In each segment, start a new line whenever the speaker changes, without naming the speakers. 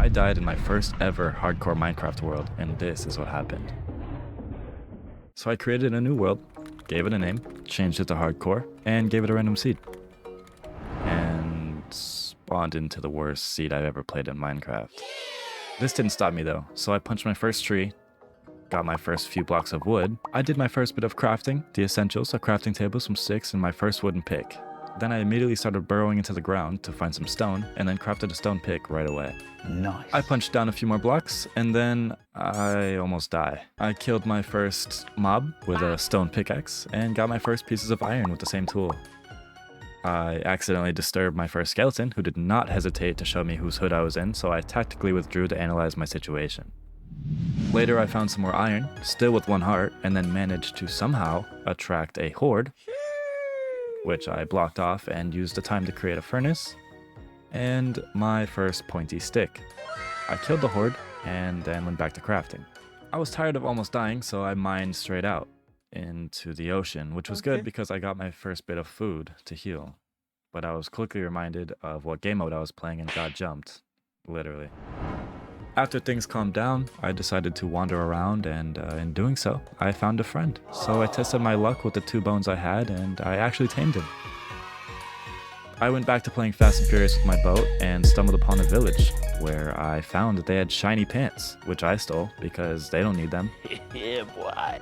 I died in my first ever hardcore Minecraft world, and this is what happened. So I created a new world, gave it a name, changed it to hardcore, and gave it a random seed. And spawned into the worst seed I've ever played in Minecraft. This didn't stop me though, so I punched my first tree, got my first few blocks of wood. I did my first bit of crafting, the essentials, a crafting table, some sticks, and my first wooden pick. Then I immediately started burrowing into the ground to find some stone, and then crafted a stone pick right away.
Nice.
I punched down a few more blocks, and then I almost die. I killed my first mob with a stone pickaxe, and got my first pieces of iron with the same tool. I accidentally disturbed my first skeleton, who did not hesitate to show me whose hood I was in, so I tactically withdrew to analyze my situation. Later I found some more iron, still with one heart, and then managed to somehow attract a horde, which I blocked off and used the time to create a furnace, and my first pointy stick. I killed the horde, and then went back to crafting. I was tired of almost dying, so I mined straight out into the ocean, which was good because I got my first bit of food to heal. But I was quickly reminded of what game mode I was playing and got jumped, literally. After things calmed down, I decided to wander around, and in doing so, I found a friend. So I tested my luck with the 2 bones I had, and I actually tamed him. I went back to playing Fast and Furious with my boat and stumbled upon a village, where I found that they had shiny pants, which I stole because they don't need them.
Yeah, boy.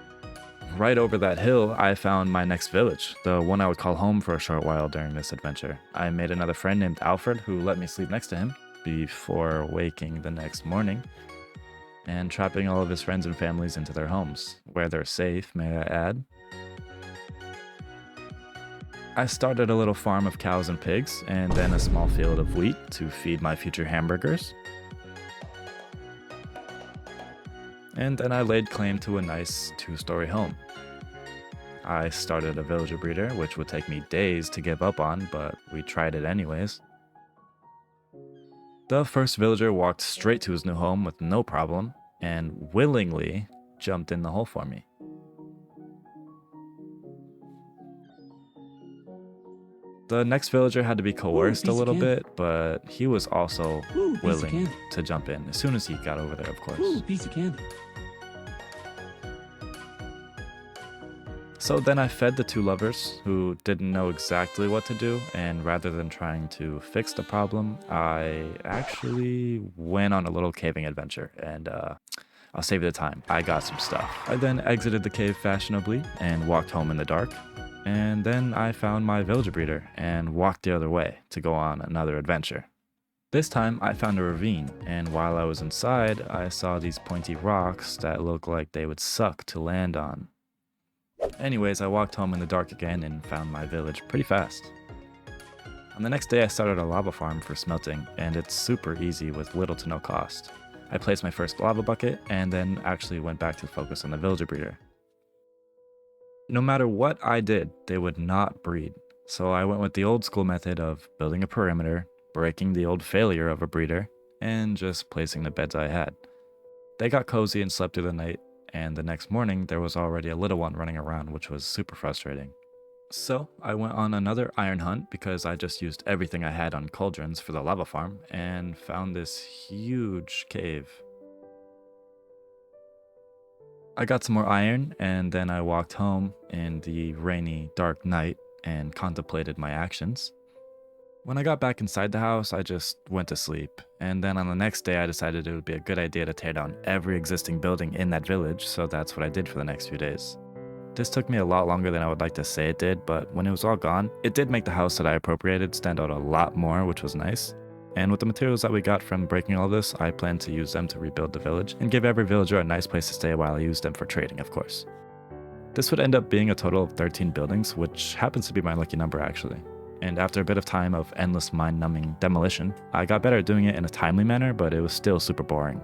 Right over that hill, I found my next village, the one I would call home for a short while during this adventure. I made another friend named Alfred who let me sleep next to him before waking the next morning and trapping all of his friends and families into their homes, where they're safe, may I add. I started a little farm of cows and pigs, and then a small field of wheat to feed my future hamburgers. And then I laid claim to a nice 2-story home. I started a villager breeder, which would take me days to give up on, but we tried it anyways. The first villager walked straight to his new home with no problem, and willingly jumped in the hole for me. The next villager had to be coerced a little bit, but he was also willing to jump in as soon as he got over there, of course.
Ooh, piece of candy.
So then I fed the 2 lovers, who didn't know exactly what to do, and rather than trying to fix the problem, I actually went on a little caving adventure, and I'll save you the time. I got some stuff. I then exited the cave fashionably and walked home in the dark, and then I found my villager breeder and walked the other way to go on another adventure. This time I found a ravine, and while I was inside, I saw these pointy rocks that looked like they would suck to land on. Anyways, I walked home in the dark again and found my village pretty fast. On the next day I started a lava farm for smelting, and it's super easy with little to no cost. I placed my first lava bucket and then actually went back to focus on the villager breeder. No matter what I did, they would not breed, so I went with the old school method of building a perimeter, breaking the old failure of a breeder, and just placing the beds I had. They got cozy and slept through the night, and the next morning there was already a little one running around, which was super frustrating. So I went on another iron hunt because I just used everything I had on cauldrons for the lava farm and found this huge cave. I got some more iron, and then I walked home in the rainy, dark night and contemplated my actions. When I got back inside the house, I just went to sleep, and then on the next day I decided it would be a good idea to tear down every existing building in that village, so that's what I did for the next few days. This took me a lot longer than I would like to say it did, but when it was all gone, it did make the house that I appropriated stand out a lot more, which was nice. And with the materials that we got from breaking all this, I plan to use them to rebuild the village and give every villager a nice place to stay while I use them for trading, of course. This would end up being a total of 13 buildings, which happens to be my lucky number actually. And after a bit of time of endless mind-numbing demolition, I got better at doing it in a timely manner, but it was still super boring.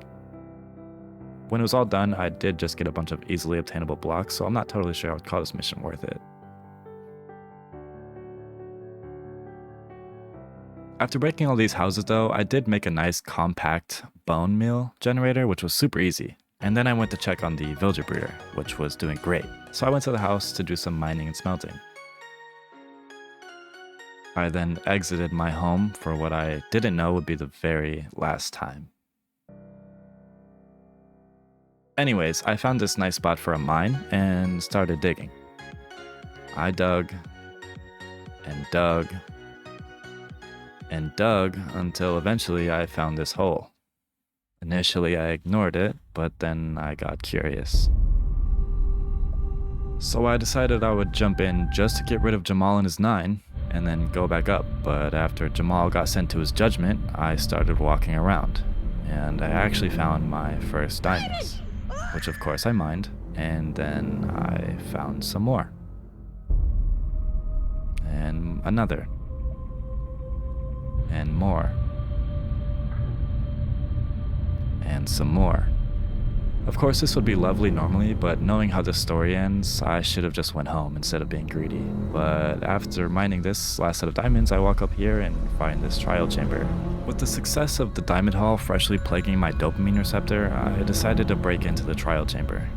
When it was all done, I did just get a bunch of easily obtainable blocks, so I'm not totally sure I would call this mission worth it. After breaking all these houses though, I did make a nice compact bone meal generator, which was super easy. And then I went to check on the villager breeder, which was doing great. So I went to the house to do some mining and smelting. I then exited my home for what I didn't know would be the very last time. Anyways, I found this nice spot for a mine and started digging. I dug and dug and dug until eventually I found this hole. Initially, I ignored it, but then I got curious. So I decided I would jump in just to get rid of Jamal and his 9, and then go back up. But after Jamal got sent to his judgment, I started walking around, and I actually found my first diamonds, which of course I mined, and then I found some more. And another. And more. And some more. Of course, this would be lovely normally, but knowing how this story ends, I should have just went home instead of being greedy. But after mining this last set of diamonds, I walk up here and find this trial chamber. With the success of the diamond haul freshly plaguing my dopamine receptor, I decided to break into the trial chamber.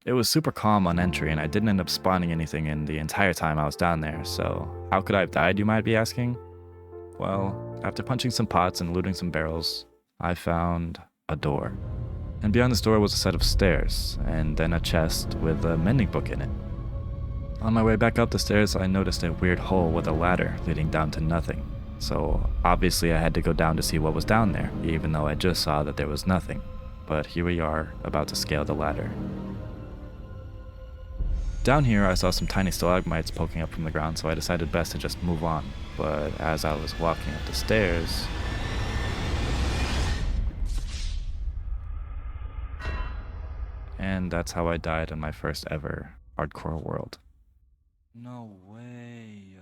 It was super calm on entry, and I didn't end up spawning anything in the entire time I was down there, so how could I have died, you might be asking? Well, after punching some pots and looting some barrels, I found a door. And beyond this door was a set of stairs, and then a chest with a mending book in it. On my way back up the stairs, I noticed a weird hole with a ladder leading down to nothing. So obviously I had to go down to see what was down there, even though I just saw that there was nothing. But here we are, about to scale the ladder. Down here I saw some tiny stalagmites poking up from the ground, so I decided best to just move on. But as I was walking up the stairs, and that's how I died in my first ever hardcore world. No way.